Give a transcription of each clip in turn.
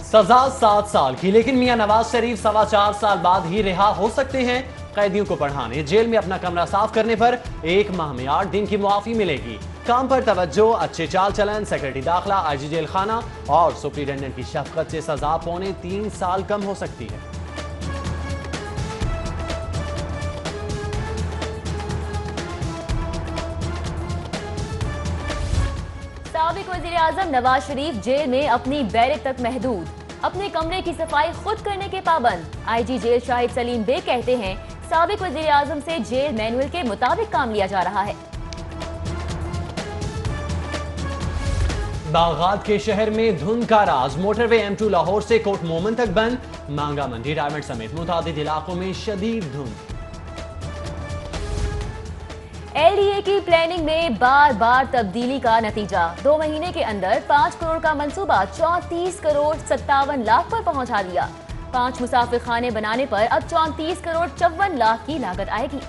सजा 7 साल की, लेकिन मियां नवाज शरीफ 4.25 साल बाद ही रिहा हो सकते हैं। कैदियों को पढ़ाने, जेल में अपना कमरा साफ करने पर 1 माह में 8 दिन की मुआफी मिलेगी। काम पर तवज्जो, अच्छे चाल चलन, सेक्रेटरी दाखिला, आईजी जेल खाना और सुप्रिंटेंडेंट की शफकत से सजा 3.25 साल कम हो सकती है। साबिक वज़ीर-ए-आज़म नवाज शरीफ जेल में अपनी बैरक तक महदूद, अपने कमरे की सफाई खुद करने के पाबंद। आईजी जेल शाहिद सलीम बेग कहते हैं, साबिक वज़ीर-ए-आज़म से जेल मैनुअल के मुताबिक काम लिया जा रहा है। बागदाद के शहर में धुंध का राज, मोटरवे M2 लाहौर से कोट मोमन तक बंद। मांगा मंडी, डायमंड समेत मुतादिद इलाकों में शदीद धुंध। LDA की प्लानिंग में बार बार तब्दीली का नतीजा, 2 महीने के अंदर 5 करोड़ का मंसूबा 34 करोड़ 57 लाख पर पहुंचा दिया। 5 मुसाफिर खाने बनाने पर अब 34 करोड़ 54 लाख की लागत आएगी।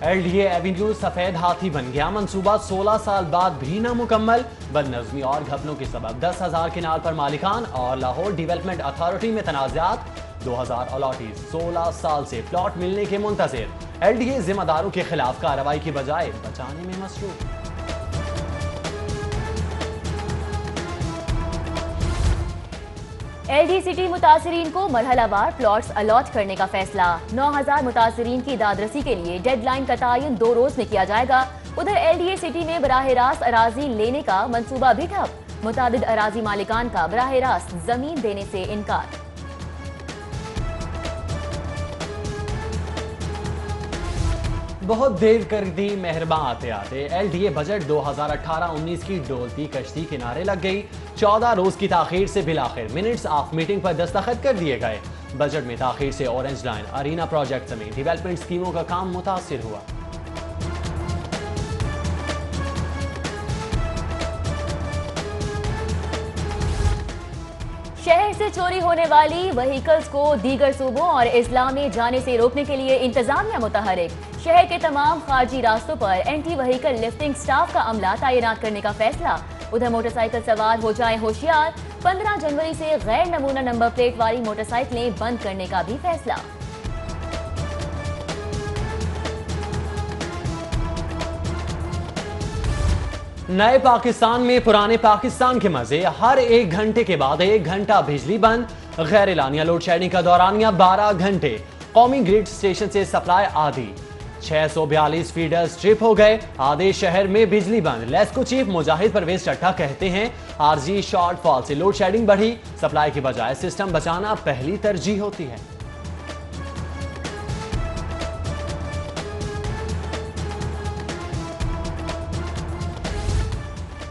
LDA एवेन्यू सफेद हाथी बन गया, मंसूबा 16 साल बाद भी नामुकम्मल। बदनज़मी और घपलों के सबब 10,000 किनार पर मालिकान और लाहौर डेवलपमेंट अथॉरिटी में तनाज़ात। 2000 अलॉटीज 16 साल से प्लॉट मिलने के मुंतज़िर। LDA जिम्मेदारों के खिलाफ कार्रवाई की बजाय बचाने में मसरूफ। LD सिटी मुतासिरीन को मरहलावार प्लॉट्स अलॉट करने का फैसला। 9000 मुतासिरीन की दादरसी के लिए डेडलाइन का तयन 2 रोज में किया जाएगा। उधर LDA सिटी में बराह रास्त अराजी लेने का मंसूबा भी ठप, मुतादिद अराजी मालिकान का बराह रास्त जमीन देने से इनकार। बहुत देर कर दी मेहरबान आते आते, LDA बजट 2018-19 की डोलती कश्ती किनारे लग गई। 14 रोज की ताखीर से बिलाखिर मिनट्स ऑफ मीटिंग पर दस्तखत कर दिए गए। बजट में ताखीर से ऑरेंज लाइन, अरीना प्रोजेक्ट समेत डेवलपमेंट स्कीमों का काम मुतासिर हुआ। शहर से चोरी होने वाली व्हीकल्स को दीगर सूबों और इस्लाम में जाने से रोकने के लिए इंतजामिया मुतहरिक। शहर के तमाम खारजी रास्तों पर एंटी व्हीकल लिफ्टिंग स्टाफ का अमला तैनात करने का फैसला। उधर मोटरसाइकिल सवार हो जाएं होशियार, 15 जनवरी से गैर नमूना नंबर प्लेट वाली मोटरसाइकिलें बंद करने का भी फैसला। नए पाकिस्तान में पुराने पाकिस्तान के मजे, हर 1 घंटे के बाद 1 घंटा बिजली बंद। गैर एलानिया लोड शेडिंग का दौरानिया 12 घंटे। कौमी ग्रिड स्टेशन से सप्लाई आधी। 642 फीडर्स ट्रिप हो गए। आधे शहर में बिजली बंद। लेस्को चीफ मुजाहिद परवेज चट्टा कहते हैं, आरजी शॉर्टफॉल से लोड शेडिंग बढ़ी। सप्लाई की बजाय सिस्टम बचाना पहली तरजीह होती है।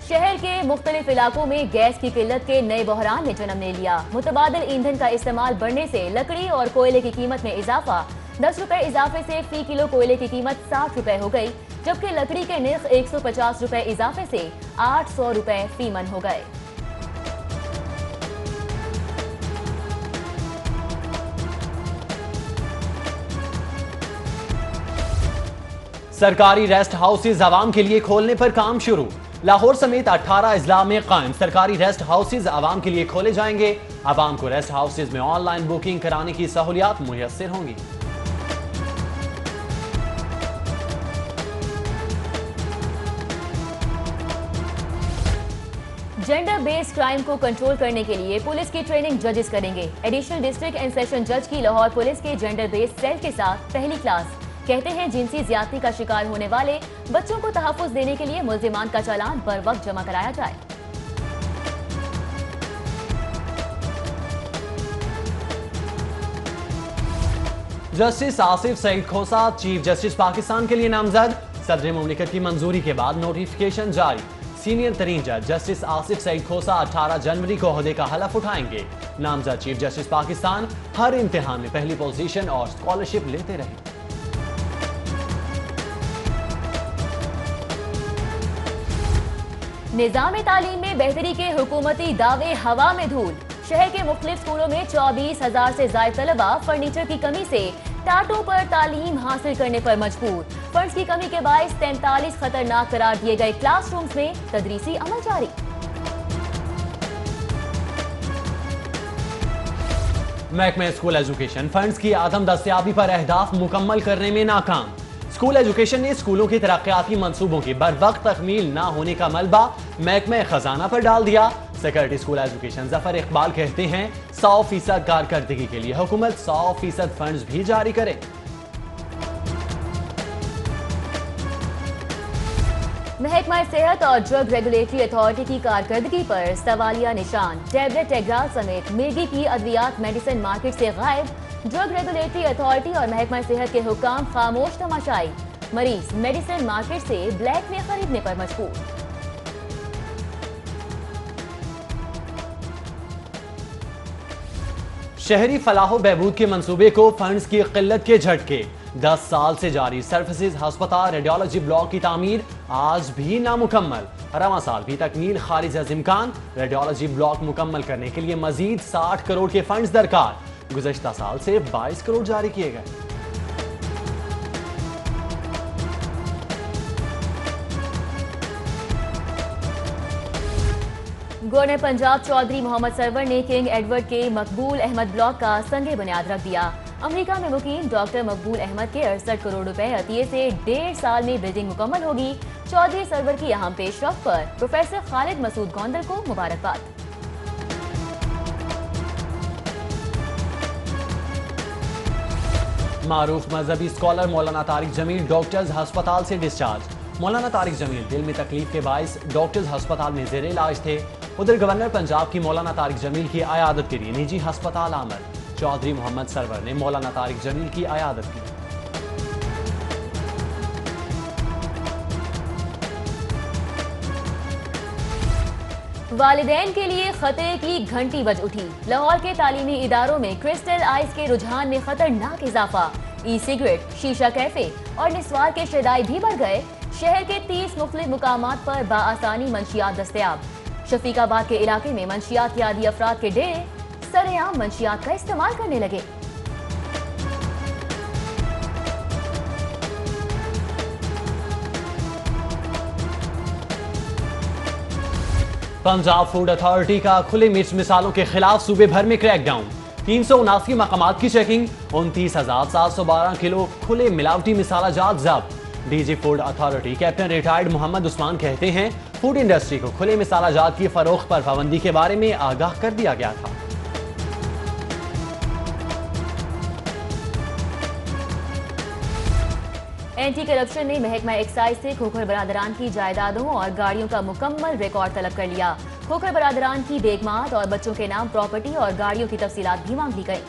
शहर के मुख्तलिफ इलाकों में गैस की किल्लत के नए बहरान ने जन्म ले लिया। मुतबादिल ईंधन का इस्तेमाल बढ़ने से लकड़ी और कोयले की कीमत में इजाफा। 10 रुपए इजाफे से फी किलो कोयले की कीमत 60 रुपए हो गई, जबकि लकड़ी के निर्ख 150 रुपए इजाफे से 800 रुपए फी मन हो गए। सरकारी रेस्ट हाउसेज आवाम के लिए खोलने पर काम शुरू। लाहौर समेत 18 अजला में कायम सरकारी रेस्ट हाउसेज आवाम के लिए खोले जाएंगे। आवाम को रेस्ट हाउसेज में ऑनलाइन बुकिंग कराने की सहूलियात मुयस्सर होंगी। जेंडर बेस्ड क्राइम को कंट्रोल करने के लिए पुलिस की ट्रेनिंग जजेस करेंगे। एडिशनल डिस्ट्रिक्ट एंड सेशन जज की लाहौर पुलिस के जेंडर बेस्ड सेल के साथ पहली क्लास। कहते हैं, जिनसी ज्यादती का शिकार होने वाले बच्चों को तहफ्फुज देने के लिए मुल्जिमान का चालान बर वक्त जमा कराया जाए। जस्टिस आसिफ सईद खोसा चीफ जस्टिस पाकिस्तान के लिए नामजद। सदर मुमलिकत की मंजूरी के बाद नोटिफिकेशन जारी। सीनियर तरीन जज जस्टिस आसिफ सईद खोसा 18 जनवरी को ओहदे का हलफ उठाएंगे। नामजद चीफ जस्टिस पाकिस्तान हर इम्तिहान में पहली पोजीशन और स्कॉलरशिप लेते रहे। निजाम तालीम में बेहतरी के हुकूमती दावे हवा में धूल। शहर के मुख्तलिफ स्कूलों में 24,000 से ज्यादा तलबा फर्नीचर की कमी से टाटों पर तालीम हासिल करने पर मजबूर। फंड्स की कमी के बायस 43 खतरनाक करार दिए गए क्लासरूम्स में तदरीसी अमल जारी। महकमा स्कूल एजुकेशन फंड्स की आदम दस्तयाबी पर अहदाफ मुकम्मल करने में नाकाम। स्कूल एजुकेशन ने स्कूलों के तरक्याती मंसूबों की बर वक्त तकमील न होने का मलबा महकमा खजाना पर डाल दिया। Secretary school education Zafar Iqbal कहते हैं 100% कारकर्दगी के लिए हुकूमत 100% फंड्स भी जारी करे। महकमा सेहत और ड्रग रेगुलेटरी अथॉरिटी की कारकर्दगी पर सवालिया निशान। टैबलेट टेग्राल समेत मिर्गी की अद्वियात मेडिसिन मार्केट से गायब। ड्रग रेगुलेटरी अथॉरिटी और महकमा सेहत के हुक्काम खामोश तमाशाई। मरीज मेडिसिन मार्केट से ब्लैक में खरीदने पर मजबूर। शहरी फलाहो बहबूद के मंसूबे को फंड्स की किल्लत के झटके। 10 साल से जारी सर्विसेज अस्पताल रेडियोलॉजी ब्लॉक की तामीर आज भी नामुकम्मल। रवां साल भी तकमील खारिज अज इम्कान। रेडियोलॉजी ब्लॉक मुकम्मल करने के लिए मजीद 60 करोड़ के फंड्स दरकार। गुज़श्ता साल से 22 करोड़ जारी किए गए। गवर्नर पंजाब चौधरी मोहम्मद सरवर ने किंग एडवर्ड के मकबूल अहमद ब्लॉक का संगे बुनियाद रख दिया। अमेरिका में मुकीम डॉक्टर मकबूल अहमद के 68 करोड़ रुपए अतिये से 1.5 साल में बिल्डिंग मुकम्मल होगी। चौधरी सरवर की अहम पेशरफ पर प्रोफेसर खालिद मसूद गोंदल को मुबारकबाद। मारूफ मजहबी स्कॉलर मौलाना तारिक जमील डॉक्टर्स अस्पताल से डिस्चार्ज। मौलाना तारिक जमील दिल में तकलीफ के बायस डॉक्टर्स अस्पताल में जेर इलाज थे। उधर गवर्नर पंजाब की मौलाना तारिक जमील की अयादत के लिए निजी अस्पताल आमद। चौधरी मोहम्मद सरवर ने मौलाना तारिक जमील की अयादत की। वालिदैन के लिए खतरे की घंटी बज उठी। लाहौर के तालीमी इदारों में क्रिस्टल आइस के रुझान में खतरनाक इजाफा। ई सिगरेट, शीशा कैफे और निस्वार के शदाई भी बढ़ गए। शहर के 30 मुख्तलिफ मुकामात पर बाआसानी मंशियात दस्तयाब। शफीकाबाद के इलाके में मंशियात यादी अफराद के डेरे सरेआम मंशियात का इस्तेमाल करने लगे। पंजाब फूड अथॉरिटी का खुले मिर्च मिसालों के खिलाफ सूबे भर में क्रैकडाउन। 379 मकामात की चेकिंग। 29,712 किलो खुले मिलावटी मिसाला जात जब्त। DG food authority captain retired Mohammad Usman कहते हैं फूड इंडस्ट्री को खुले मिसाला जात की फरोख्त पर पाबंदी के बारे में आगाह कर दिया गया था। एंटी करप्शन ने महकमा एक्साइज से खोखर बरादरान की जायदादों और गाड़ियों का मुकम्मल रिकॉर्ड तलब कर लिया। खोखर बरादरान की बेगमात और बच्चों के नाम प्रॉपर्टी और गाड़ियों की तफसीलात भी मांग ली गई।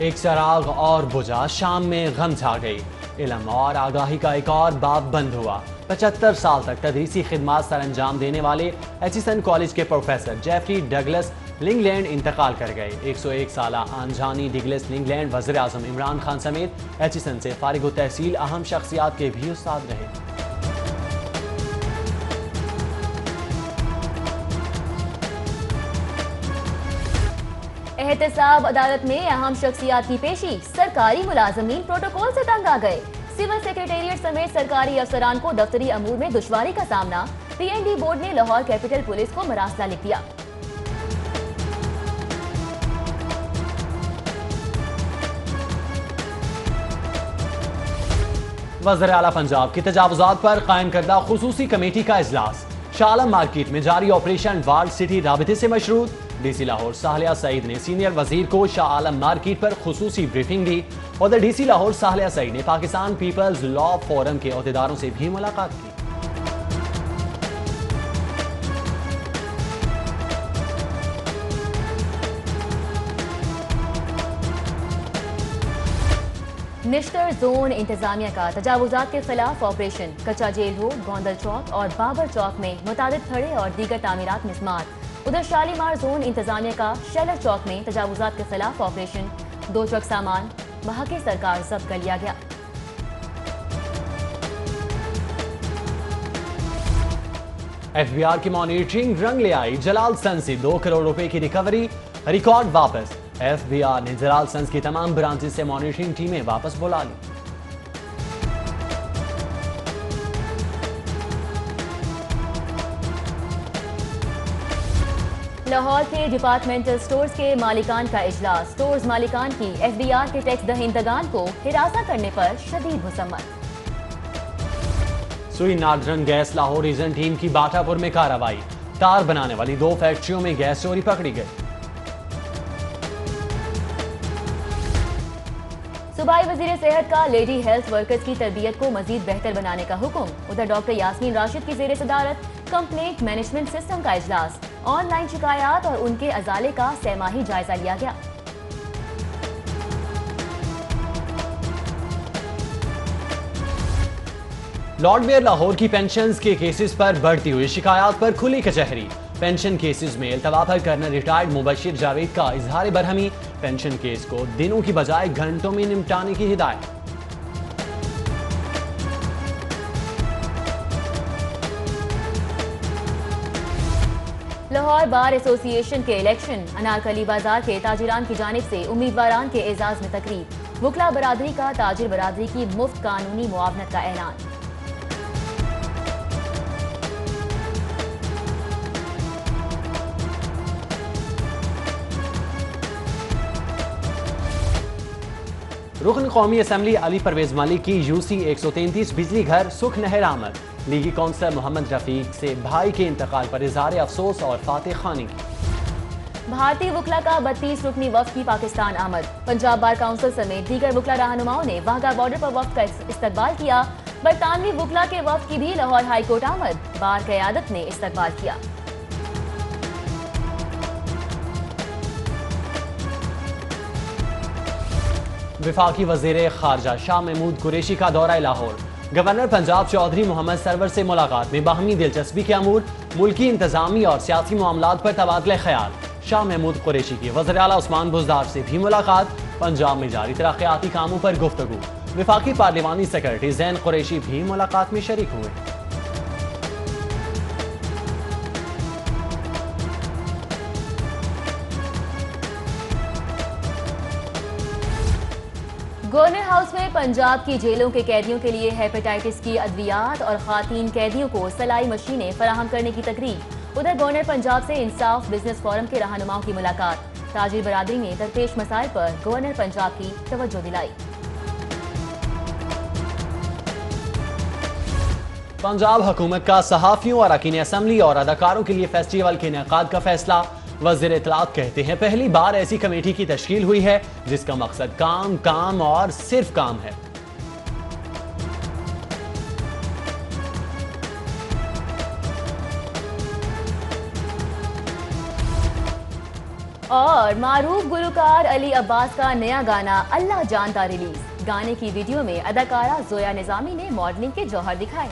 एक चराग और बुझा, शाम में गम छा गई। इल्म और आगाही का एक और बाब बंद हुआ। 75 साल तक तदरीसी खिदमात सर अंजाम देने वाले एचिसन कॉलेज के प्रोफेसर जेफरी डगलस लिंगलैंड इंतकाल कर गए। 101 साल आंजानी डगलस लिंगलैंड वज़ीर आज़म इमरान खान समेत एचिसन से फारिग तहसील अहम शख्सियात के भी उस्ताद रहे। एहतसाब अदालत में अहम शख्सियात की पेशी। सरकारी मुलाजमीन प्रोटोकॉल से तंग आ गए। सिविल सेक्रेटेरिएट समेत सरकारी अफसरान को दफ्तरी अमूर में दुश्वारी का सामना। पीएनडी बोर्ड ने लाहौर कैपिटल पुलिस को मरासला लिख दिया। वज़ीर आला पंजाब की तजावुज़ात पर कायम करदा खुसूसी कमेटी का इजलास। शाह आलम मार्केट में जारी ऑपरेशन वार्ड सिटी राबिते से मशरूत। डीसी लाहौर साहलिया सईद ने सीनियर वजीर को शाह आलम मार्केट पर खुसूसी ब्रीफिंग दी। और डीसी लाहौर साहलिया सईद ने पाकिस्तान पीपल्स लॉ फोरम के अहदेदारों से भी मुलाकात की। निश्तर जोन इंतजामिया का तजावुजात के खिलाफ ऑपरेशन। कच्चा जेल रोड, गोंदल चौक और बाबर चौक में मुतादिद थड़े और दीगर तामीरात मिस्मार। उधर शालीमार जोन इंतजामिया का शेलर चौक में तजावुजात के खिलाफ ऑपरेशन। 2 ट्रक सामान महके सरकार जब्त कर लिया गया। एफबीआर की मॉनिटरिंग रंग ले आई। जलाल सन्स से 2 करोड़ रुपए की रिकवरी, रिकॉर्ड वापस। एफबीआर ने जलाल सन्स की तमाम ब्रांचेस से मॉनिटरिंग टीमें वापस बुला ली। लाहौर के डिपार्टमेंटल स्टोर्स के मालिकान का इजलास। स्टोर्स मालिकान की एफबीआर के टैक्स दहिंदगान को हिरासत करने पर शदीद मुसम्मत। Sui northern gas Lahore region team की बाटापुर में कार्रवाई। तार बनाने वाली 2 फैक्ट्रियों में गैस चोरी पकड़ी गई। सूबाई वजीर सेहत का लेडी हेल्थ वर्कर्स की तरबियत को मजीद बेहतर बनाने का हुक्म। उधर डॉक्टर यास्मीन राशिद की जेर सदारत कंप्लेंट मैनेजमेंट सिस्टम का इजलास। ऑनलाइन शिकायत और उनके अजाले का सहमाही जायजा लिया गया। लॉर्ड मेयर लाहौर की पेंशन्स के केसेस पर बढ़ती हुई शिकायत पर खुली कचहरी। पेंशन केसेस में इल्तवा पर कर्नल रिटायर्ड मुबशिर जावेद का इजहार बरहमी। पेंशन केस को दिनों की बजाय घंटों में निपटाने की हिदायत। लाहौर बार एसोसिएशन के इलेक्शन। अनारकली बाजार के ताजिरान की जानिब से उम्मीदवारान के एजाज में तकरीब। वकला बरादरी का ताजिर बरादरी की मुफ्त कानूनी मुआवनत का ऐलान। रुकन कौमी असम्बली अली परवेज मलिक की यूसी 133 बिजली घर सुख नहर आमद। लीगी कौंसलर मोहम्मद रफीक से भाई के इंतकाल पर इजहार अफसोस और फातह खानी की। भारतीय वकला का 32 रुकनी वफ्द की पाकिस्तान आमद। पंजाब बार काउंसिल समेत दीगर वकला रहनुमाओं ने वाघा बॉर्डर पर वफ्द का इस्तकबाल किया। बरतानवी वकला के वफ्द की भी लाहौर हाई कोर्ट आमद। बार क़यादत ने इस्तकबाल किया। विफाकी वजीर खारजा शाह महमूद कुरैशी का दौरा लाहौर। गवर्नर पंजाब चौधरी मोहम्मद सरवर से मुलाकात में बाहमी दिलचस्पी के अमूर, मुल्की इंतजामी और सियासी मामलात पर तबादला ख्याल। शाह महमूद कुरैशी की वज़ीर आला उस्मान बुज़दार से भी मुलाकात। पंजाब में जारी तरक्याती कामों पर गुफ्तगू। विफाकी पार्लिमानी सेक्रेटरी ज़ैन कुरैशी भी मुलाकात में शरीक हुए। गवर्नर हाउस में पंजाब की जेलों के कैदियों के लिए हेपेटाइटिस की अद्वियात और खातीन कैदियों को सलाई मशीनें फराहम करने की तकरीर। उधर गवर्नर पंजाब से इंसाफ बिजनेस फोरम के रहनुमाओं की मुलाकात। ताजिर बरादरी ने दरपेश मसाइल पर गवर्नर पंजाब की तवज्जो दिलाई। पंजाब हुकूमत का सहाफियों, अरकान असम्बली और अदाकारों के लिए फेस्टिवल के इनेकाद का फैसला। वज़ीर इत्तलात कहते हैं पहली बार ऐसी कमेटी की तश्कील हुई है जिसका मकसद काम काम और सिर्फ काम है। और मारूफ गुलकार अली अब्बास का नया गाना अल्लाह जानता रिलीज। गाने की वीडियो में अदाकारा जोया निजामी ने मॉडलिंग के जौहर दिखाए।